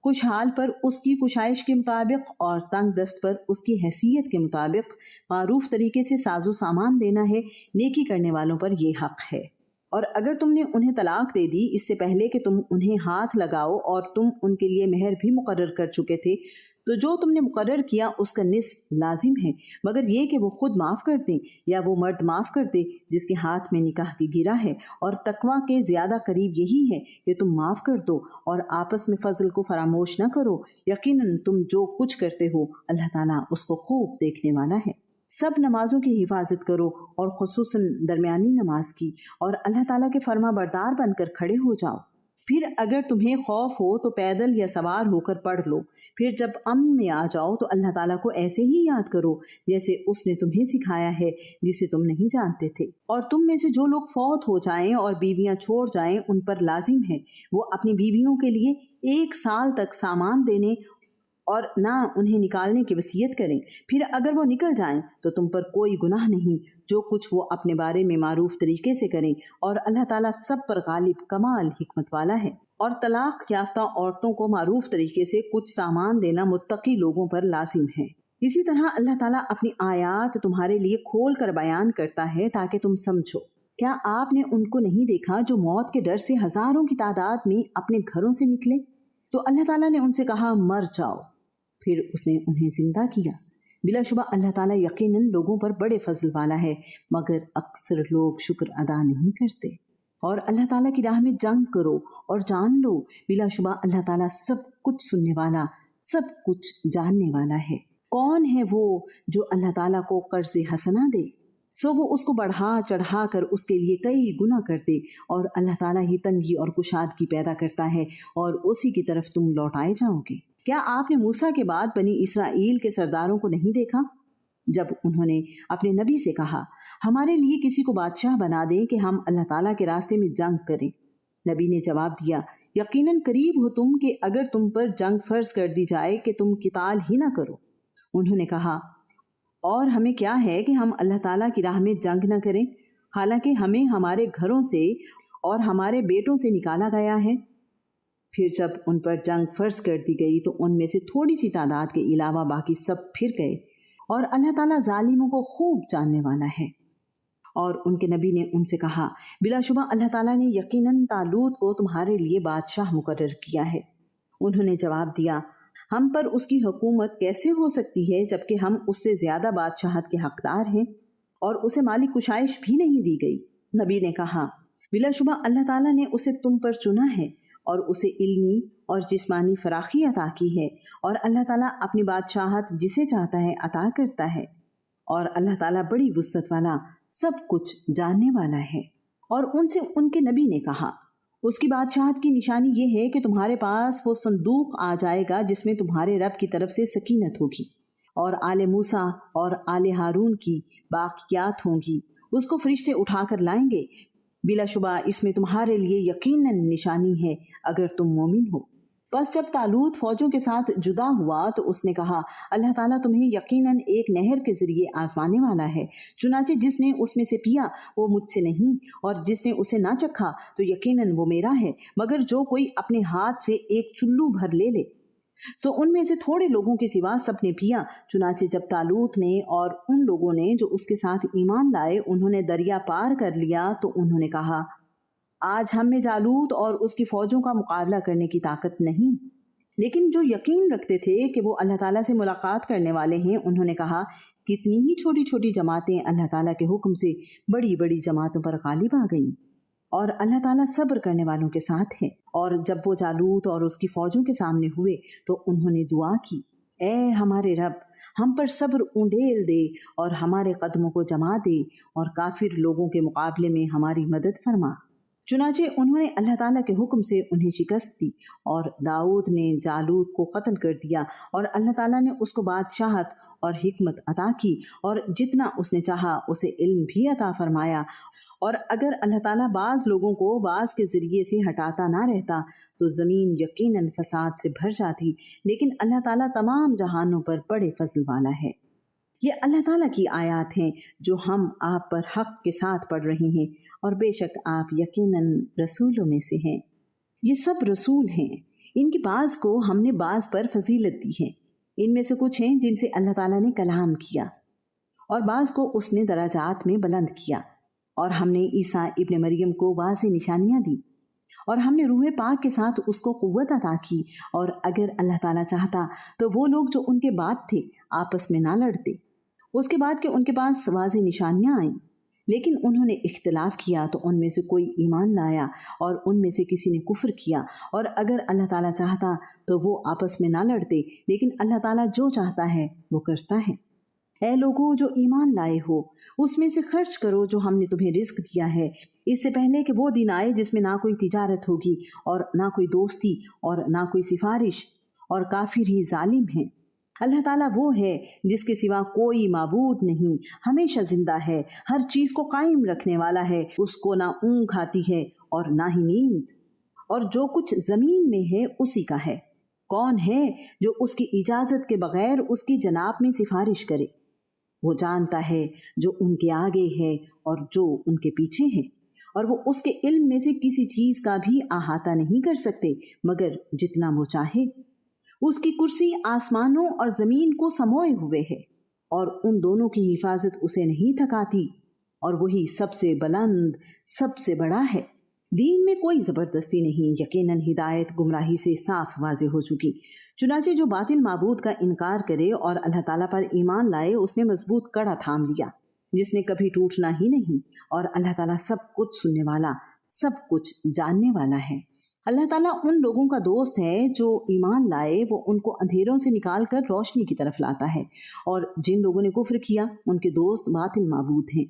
خوش حال پر اس کی کشائش کے مطابق اور تنگ دست پر اس کی حیثیت کے مطابق معروف طریقے سے ساز و سامان دینا ہے، نیکی کرنے والوں پر یہ حق ہے۔ اور اگر تم نے انہیں طلاق دے دی اس سے پہلے کہ تم انہیں ہاتھ لگاؤ اور تم ان کے لیے مہر بھی مقرر کر چکے تھے تو جو تم نے مقرر کیا اس کا نصف لازم ہے، مگر یہ کہ وہ خود معاف کر دیں یا وہ مرد معاف کر دے جس کے ہاتھ میں نکاح کی گرہ ہے، اور تقویٰ کے زیادہ قریب یہی ہے کہ تم معاف کر دو اور آپس میں فضل کو فراموش نہ کرو، یقیناً تم جو کچھ کرتے ہو اللہ تعالیٰ اس کو خوب دیکھنے والا ہے۔ سب نمازوں کی حفاظت کرو اور خصوصاً درمیانی نماز کی، اور اللہ تعالیٰ کے فرما بردار بن کر کھڑے ہو جاؤ۔ پھر اگر تمہیں خوف ہو تو پیدل یا سوار ہو کر پڑھ لو، پھر جب امن میں آ جاؤ تو اللہ تعالیٰ کو ایسے ہی یاد کرو جیسے اس نے تمہیں سکھایا ہے، جسے تم نہیں جانتے تھے۔ اور تم میں سے جو لوگ فوت ہو جائیں اور بیویاں چھوڑ جائیں ان پر لازم ہے وہ اپنی بیویوں کے لیے 1 سال تک سامان دینے اور نہ انہیں نکالنے کی وصیت کریں، پھر اگر وہ نکل جائیں تو تم پر کوئی گناہ نہیں، جو کچھ وہ اپنے بارے میں معروف طریقے سے کریں، اور اللہ تعالیٰ سب پر غالب کمال حکمت والا ہے۔ اور طلاق یافتہ عورتوں کو معروف طریقے سے کچھ سامان دینا متقی لوگوں پر لازم ہے۔ اسی طرح اللہ تعالیٰ اپنی آیات تمہارے لیے کھول کر بیان کرتا ہے تاکہ تم سمجھو۔ کیا آپ نے ان کو نہیں دیکھا جو موت کے ڈر سے ہزاروں کی تعداد میں اپنے گھروں سے نکلے؟ تو اللہ تعالیٰ نے ان سے کہا مر جاؤ، پھر اس نے انہیں زندہ کیا۔ بلا شبہ اللہ تعالیٰ یقیناً لوگوں پر بڑے فضل والا ہے، مگر اکثر لوگ شکر ادا نہیں کرتے۔ اور اللہ تعالیٰ کی راہ میں جنگ کرو اور جان لو بلا شبہ اللہ تعالیٰ سب کچھ سننے والا، سب کچھ جاننے والا ہے۔ کون ہے وہ جو اللہ تعالیٰ کو قرض حسنہ دے سو وہ اس کو بڑھا چڑھا کر اس کے لیے کئی گنا کر دے، اور اللہ تعالیٰ ہی تنگی اور کشادگی پیدا کرتا ہے اور اسی کی طرف تم لوٹائے جاؤ گے۔ کیا آپ نے موسیٰ کے بعد بنی اسرائیل کے سرداروں کو نہیں دیکھا جب انہوں نے اپنے نبی سے کہا ہمارے لیے کسی کو بادشاہ بنا دیں کہ ہم اللہ تعالیٰ کے راستے میں جنگ کریں؟ نبی نے جواب دیا یقیناً قریب ہو تم کہ اگر تم پر جنگ فرض کر دی جائے کہ تم قتال ہی نہ کرو۔ انہوں نے کہا اور ہمیں کیا ہے کہ ہم اللہ تعالیٰ کی راہ میں جنگ نہ کریں، حالانکہ ہمیں ہمارے گھروں سے اور ہمارے بیٹوں سے نکالا گیا ہے۔ پھر جب ان پر جنگ فرض کر دی گئی تو ان میں سے تھوڑی سی تعداد کے علاوہ باقی سب پھر گئے، اور اللہ تعالیٰ ظالموں کو خوب جاننے والا ہے۔ اور ان کے نبی نے ان سے کہا بلا شبہ اللہ تعالیٰ نے یقیناً طالوت کو تمہارے لیے بادشاہ مقرر کیا ہے۔ انہوں نے جواب دیا ہم پر اس کی حکومت کیسے ہو سکتی ہے جبکہ ہم اس سے زیادہ بادشاہت کے حقدار ہیں، اور اسے مالی کشائش بھی نہیں دی گئی۔ نبی نے کہا بلا شبہ اللہ تعالیٰ نے اسے تم پر چنا ہے اور اسے علمی اور جسمانی فراخی عطا کی ہے، اور اللہ تعالیٰ اپنی بادشاہت جسے چاہتا ہے عطا کرتا ہے، اور اللہ تعالیٰ بڑی وسعت والا سب کچھ جاننے والا ہے۔ اور ان سے ان کے نبی نے کہا اس کی بادشاہت کی نشانی یہ ہے کہ تمہارے پاس وہ صندوق آ جائے گا جس میں تمہارے رب کی طرف سے سکینت ہوگی، اور آل موسیٰ اور آل ہارون کی باقیات ہوں گی، اس کو فرشتے اٹھا کر لائیں گے۔ بلا شبہ اس میں تمہارے لیے یقیناً نشانی ہے اگر تم مومن ہو۔ بس جب طالوت فوجوں کے ساتھ جدا ہوا تو اس نے کہا اللہ تعالیٰ تمہیں یقیناً ایک نہر کے ذریعے آزمانے والا ہے، چنانچہ جس نے اس میں سے پیا وہ مجھ سے نہیں، اور جس نے اسے نہ چکھا تو یقیناً وہ میرا ہے، مگر جو کوئی اپنے ہاتھ سے ایک چلو بھر لے لے۔ سو ان میں سے تھوڑے لوگوں کے سوا سب نے پیا، چنانچہ جب طالوت نے اور ان لوگوں نے جو اس کے ساتھ ایمان لائے انہوں نے دریا پار کر لیا تو انہوں نے کہا آج ہم میں جالوت اور اس کی فوجوں کا مقابلہ کرنے کی طاقت نہیں۔ لیکن جو یقین رکھتے تھے کہ وہ اللہ تعالیٰ سے ملاقات کرنے والے ہیں انہوں نے کہا کتنی ہی چھوٹی چھوٹی جماعتیں اللہ تعالیٰ کے حکم سے بڑی بڑی جماعتوں پر غالب آ گئیں، اور اللہ تعالیٰ صبر کرنے والوں کے ساتھ ہے۔ اور جب وہ جالوت اور اس کی فوجوں کے سامنے ہوئے تو انہوں نے دعا کی اے ہمارے رب ہم پر صبر اونڈیل دے اور ہمارے قدموں کو جما دے اور کافر لوگوں کے مقابلے میں ہماری مدد فرما۔ چنانچہ انہوں نے اللہ تعالیٰ کے حکم سے انہیں شکست دی، اور داؤد نے جالوت کو قتل کر دیا، اور اللہ تعالیٰ نے اس کو بادشاہت اور حکمت عطا کی، اور جتنا اس نے چاہا اسے علم بھی عطا فرمایا۔ اور اگر اللہ تعالیٰ بعض لوگوں کو بعض کے ذریعے سے ہٹاتا نہ رہتا تو زمین یقیناً فساد سے بھر جاتی، لیکن اللہ تعالیٰ تمام جہانوں پر بڑے فضل والا ہے۔ یہ اللہ تعالیٰ کی آیات ہیں جو ہم آپ پر حق کے ساتھ پڑھ رہے ہیں، اور بے شک آپ یقیناً رسولوں میں سے ہیں۔ یہ سب رسول ہیں، ان کی بعض کو ہم نے بعض پر فضیلت دی ہے۔ ان میں سے کچھ ہیں جن سے اللہ تعالیٰ نے کلام کیا، اور بعض کو اس نے درجات میں بلند کیا، اور ہم نے عیسیٰ ابن مریم کو واضح نشانیاں دی، اور ہم نے روح پاک کے ساتھ اس کو قوت عطا کی، اور اگر اللہ تعالیٰ چاہتا تو وہ لوگ جو ان کے بعد تھے آپس میں نہ لڑتے، اس کے بعد کہ ان کے پاس واضح نشانیاں آئیں، لیکن انہوں نے اختلاف کیا تو ان میں سے کوئی ایمان لایا اور ان میں سے کسی نے کفر کیا، اور اگر اللہ تعالیٰ چاہتا تو وہ آپس میں نہ لڑتے، لیکن اللہ تعالیٰ جو چاہتا ہے وہ کرتا ہے۔ اے لوگوں جو ایمان لائے ہو، اس میں سے خرچ کرو جو ہم نے تمہیں رزق دیا ہے، اس سے پہلے کہ وہ دن آئے جس میں نہ کوئی تجارت ہوگی اور نہ کوئی دوستی اور نہ کوئی سفارش، اور کافر ہی ظالم ہیں۔ اللہ تعالیٰ وہ ہے جس کے سوا کوئی معبود نہیں، ہمیشہ زندہ ہے، ہر چیز کو قائم رکھنے والا ہے، اس کو نہ اونگ آتی ہے اور نہ ہی نیند، اور جو کچھ زمین میں ہے اسی کا ہے۔ کون ہے جو اس کی اجازت کے بغیر اس کی جناب میں سفارش کرے؟ وہ جانتا ہے جو ان کے آگے ہے اور جو ان کے پیچھے ہے، اور وہ اس کے علم میں سے کسی چیز کا بھی احاطہ نہیں کر سکتے مگر جتنا وہ چاہے۔ اس کی کرسی آسمانوں اور زمین کو سموئے ہوئے ہے، اور ان دونوں کی حفاظت اسے نہیں تھکاتی، اور وہی سب سے بلند، سب سے بڑا ہے۔ دین میں کوئی زبردستی نہیں، یقیناً ہدایت گمراہی سے صاف واضح ہو چکی۔ چنانچہ جو باطل معبود کا انکار کرے اور اللہ تعالیٰ پر ایمان لائے، اس نے مضبوط کڑا تھام لیا جس نے کبھی ٹوٹنا ہی نہیں، اور اللہ تعالیٰ سب کچھ سننے والا، سب کچھ جاننے والا ہے۔ اللہ تعالیٰ ان لوگوں کا دوست ہے جو ایمان لائے، وہ ان کو اندھیروں سے نکال کر روشنی کی طرف لاتا ہے، اور جن لوگوں نے کفر کیا ان کے دوست باطل معبود ہیں،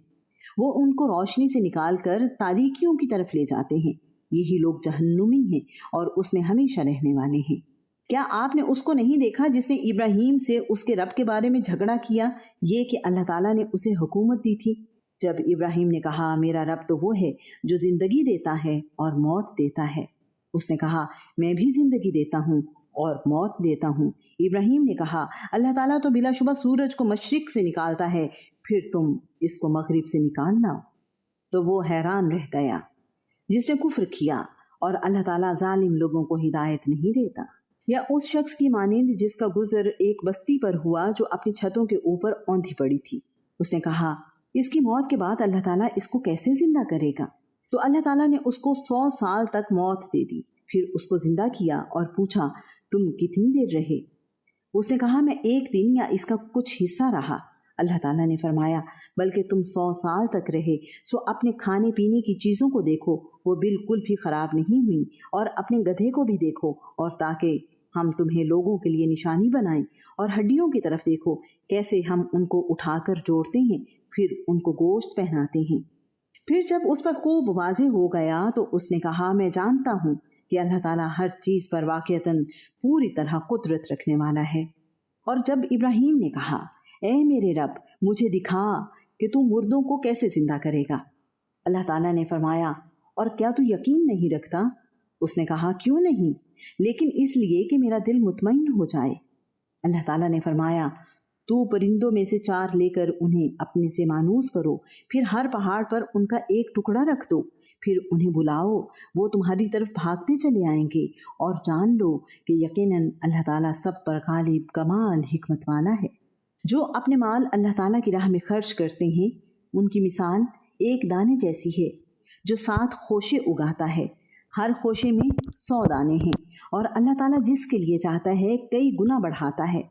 وہ ان کو روشنی سے نکال کر تاریکیوں کی طرف لے جاتے ہیں۔ یہی لوگ جہنمی ہیں اور اس میں ہمیشہ رہنے والے ہیں۔ کیا آپ نے اس کو نہیں دیکھا جس نے ابراہیم سے اس کے رب کے بارے میں جھگڑا کیا، یہ کہ اللہ تعالیٰ نے اسے حکومت دی تھی؟ جب ابراہیم نے کہا میرا رب تو وہ ہے جو زندگی دیتا ہے اور موت دیتا ہے، اس نے کہا میں بھی زندگی دیتا ہوں اور موت دیتا ہوں۔ ابراہیم نے کہا اللہ تعالیٰ تو بلا شبہ سورج کو مشرق سے نکالتا ہے، پھر تم اس کو مغرب سے نکال لاؤ۔ تو وہ حیران رہ گیا جس نے کفر کیا، اور اللہ تعالیٰ ظالم لوگوں کو ہدایت نہیں دیتا۔ یا اس شخص کی مانند جس کا گزر ایک بستی پر ہوا جو اپنی چھتوں کے اوپر اوندھی پڑی تھی، اس نے کہا اس کی موت کے بعد اللہ تعالیٰ اس کو کیسے زندہ کرے گا؟ تو اللہ تعالیٰ نے اس کو 100 سال تک موت دے دی، پھر اس کو زندہ کیا اور پوچھا تم کتنی دیر رہے؟ اس نے کہا میں 1 دن یا اس کا کچھ حصہ رہا۔ اللہ تعالیٰ نے فرمایا بلکہ تم 100 سال تک رہے، سو اپنے کھانے پینے کی چیزوں کو دیکھو، وہ بالکل بھی خراب نہیں ہوئی، اور اپنے گدھے کو بھی دیکھو، اور تاکہ ہم تمہیں لوگوں کے لیے نشانی بنائیں، اور ہڈیوں کی طرف دیکھو کیسے ہم ان کو اٹھا کر جوڑتے ہیں، پھر ان کو گوشت پہناتے ہیں۔ پھر جب اس پر خوب واضح ہو گیا تو اس نے کہا میں جانتا ہوں کہ اللہ تعالیٰ ہر چیز پر واقعتاً پوری طرح قدرت رکھنے والا ہے۔ اور جب ابراہیم نے کہا اے میرے رب مجھے دکھا کہ تو مردوں کو کیسے زندہ کرے گا، اللہ تعالیٰ نے فرمایا اور کیا تو یقین نہیں رکھتا؟ اس نے کہا کیوں نہیں، لیکن اس لیے کہ میرا دل مطمئن ہو جائے۔ اللہ تعالیٰ نے فرمایا تو پرندوں میں سے 4 لے کر انہیں اپنے سے مانوس کرو، پھر ہر پہاڑ پر ان کا ایک ٹکڑا رکھ دو، پھر انہیں بلاؤ، وہ تمہاری طرف بھاگتے چلے آئیں گے، اور جان لو کہ یقیناً اللہ تعالیٰ سب پر غالب کمال حکمت والا ہے۔ جو اپنے مال اللہ تعالیٰ کی راہ میں خرچ کرتے ہیں ان کی مثال ایک دانے جیسی ہے جو 7 خوشے اگاتا ہے، ہر خوشے میں 100 دانے ہیں، اور اللہ تعالیٰ جس کے لیے چاہتا ہے کئی گنا بڑھاتا ہے،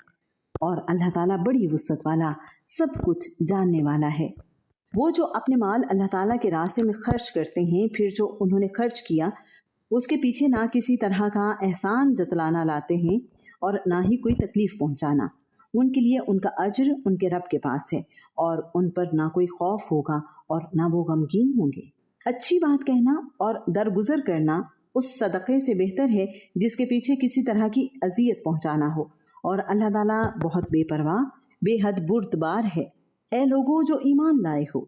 اور اللہ تعالیٰ بڑی وسعت والا، سب کچھ جاننے والا ہے۔ وہ جو اپنے مال اللہ تعالیٰ کے راستے میں خرچ کرتے ہیں، پھر جو انہوں نے خرچ کیا اس کے پیچھے نہ کسی طرح کا احسان جتلانا لاتے ہیں اور نہ ہی کوئی تکلیف پہنچانا، ان کے لیے ان کا اجر ان کے رب کے پاس ہے، اور ان پر نہ کوئی خوف ہوگا اور نہ وہ غمگین ہوں گے۔ اچھی بات کہنا اور درگزر کرنا اس صدقے سے بہتر ہے جس کے پیچھے کسی طرح کی اذیت پہنچانا ہو، اور اللہ تعالیٰ بہت بے پرواہ، بے حد بردبار ہے۔ اے لوگو جو ایمان لائے ہو،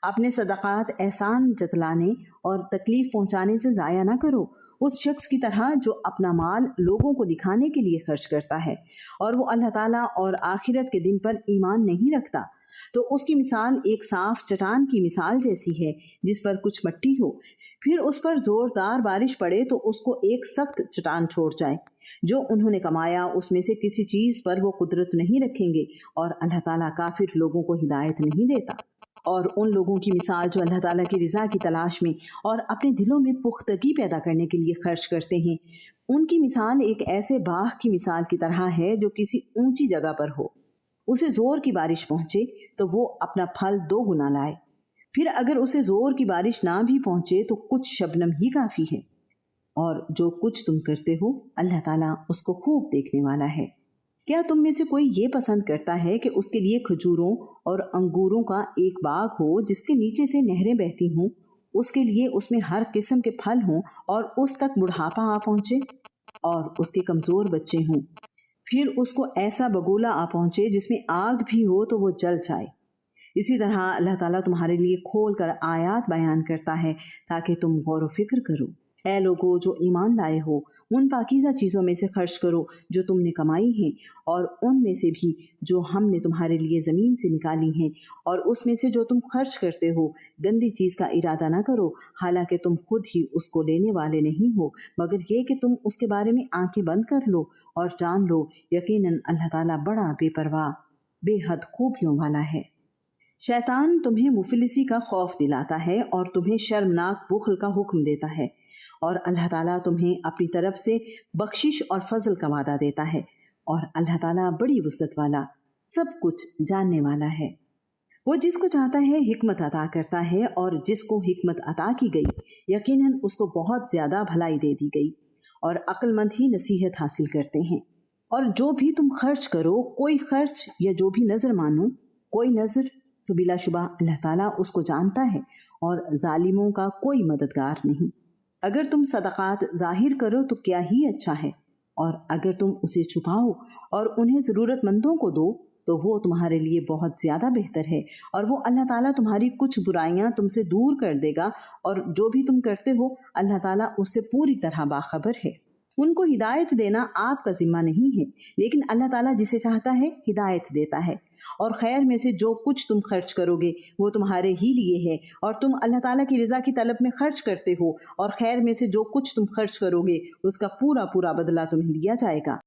اپنے صدقات احسان جتلانے اور تکلیف پہنچانے سے ضائع نہ کرو، اس شخص کی طرح جو اپنا مال لوگوں کو دکھانے کے لیے خرچ کرتا ہے اور وہ اللہ تعالیٰ اور آخرت کے دن پر ایمان نہیں رکھتا، تو اس کی مثال ایک صاف چٹان کی مثال جیسی ہے جس پر کچھ مٹی ہو، پھر اس پر زوردار بارش پڑے تو اس کو ایک سخت چٹان چھوڑ جائے۔ جو انہوں نے کمایا اس میں سے کسی چیز پر وہ قدرت نہیں رکھیں گے، اور اللہ تعالیٰ کافر لوگوں کو ہدایت نہیں دیتا۔ اور ان لوگوں کی مثال جو اللہ تعالیٰ کی رضا کی تلاش میں اور اپنے دلوں میں پختگی پیدا کرنے کے لیے خرچ کرتے ہیں، ان کی مثال ایک ایسے باغ کی مثال کی طرح ہے جو کسی اونچی جگہ پر ہو، اسے زور کی بارش پہنچے تو وہ اپنا پھل 2 گنا لائے، پھر اگر اسے زور کی بارش نہ بھی پہنچے تو کچھ شبنم ہی کافی ہے۔ اور جو کچھ تم کرتے ہو اللہ تعالیٰ اس کو خوب دیکھنے والا ہے۔ کیا تم میں سے کوئی یہ پسند کرتا ہے کہ اس کے لیے کھجوروں اور انگوروں کا ایک باغ ہو جس کے نیچے سے نہریں بہتی ہوں، اس کے لیے اس میں ہر قسم کے پھل ہوں اور اس تک بڑھاپا آ پہنچے اور اس کے کمزور بچے ہوں، پھر اس کو ایسا بگولا آ پہنچے جس میں آگ بھی ہو تو وہ جل جائے۔ اسی طرح اللہ تعالیٰ تمہارے لیے کھول کر آیات بیان کرتا ہے تاکہ تم غور و فکر کرو۔ اے لوگو جو ایمان لائے ہو، ان پاکیزہ چیزوں میں سے خرچ کرو جو تم نے کمائی ہیں، اور ان میں سے بھی جو ہم نے تمہارے لیے زمین سے نکالی ہیں، اور اس میں سے جو تم خرچ کرتے ہو گندی چیز کا ارادہ نہ کرو، حالانکہ تم خود ہی اس کو لینے والے نہیں ہو، مگر یہ کہ تم اس کے بارے میں آنکھیں بند کر لو اور جان لو یقیناً اللہ تعالیٰ بڑا بے پرواہ بے حد خوبیوں والا ہے۔ شیطان تمہیں مفلسی کا خوف دلاتا ہے اور تمہیں شرمناک بخل کا حکم دیتا ہے، اور اللہ تعالیٰ تمہیں اپنی طرف سے بخشش اور فضل کا وعدہ دیتا ہے، اور اللہ تعالیٰ بڑی وسعت والا سب کچھ جاننے والا ہے۔ وہ جس کو چاہتا ہے حکمت عطا کرتا ہے، اور جس کو حکمت عطا کی گئی یقیناً اس کو بہت زیادہ بھلائی دے دی گئی، اور عقل مند ہی نصیحت حاصل کرتے ہیں۔ اور جو بھی تم خرچ کرو، کوئی خرچ یا جو بھی نظر مانو، کوئی نظر تو بلا شبہ اللہ تعالیٰ اس کو جانتا ہے، اور ظالموں کا کوئی مددگار نہیں۔ اگر تم صدقات ظاہر کرو تو کیا ہی اچھا ہے، اور اگر تم اسے چھپاؤ اور انہیں ضرورت مندوں کو دو تو وہ تمہارے لیے بہت زیادہ بہتر ہے، اور وہ اللہ تعالیٰ تمہاری کچھ برائیاں تم سے دور کر دے گا، اور جو بھی تم کرتے ہو اللہ تعالیٰ اس سے پوری طرح باخبر ہے۔ ان کو ہدایت دینا آپ کا ذمہ نہیں ہے، لیکن اللہ تعالیٰ جسے چاہتا ہے ہدایت دیتا ہے، اور خیر میں سے جو کچھ تم خرچ کرو گے وہ تمہارے ہی لیے ہے، اور تم اللہ تعالیٰ کی رضا کی طلب میں خرچ کرتے ہو، اور خیر میں سے جو کچھ تم خرچ کرو گے اس کا پورا پورا بدلہ تمہیں دیا جائے گا۔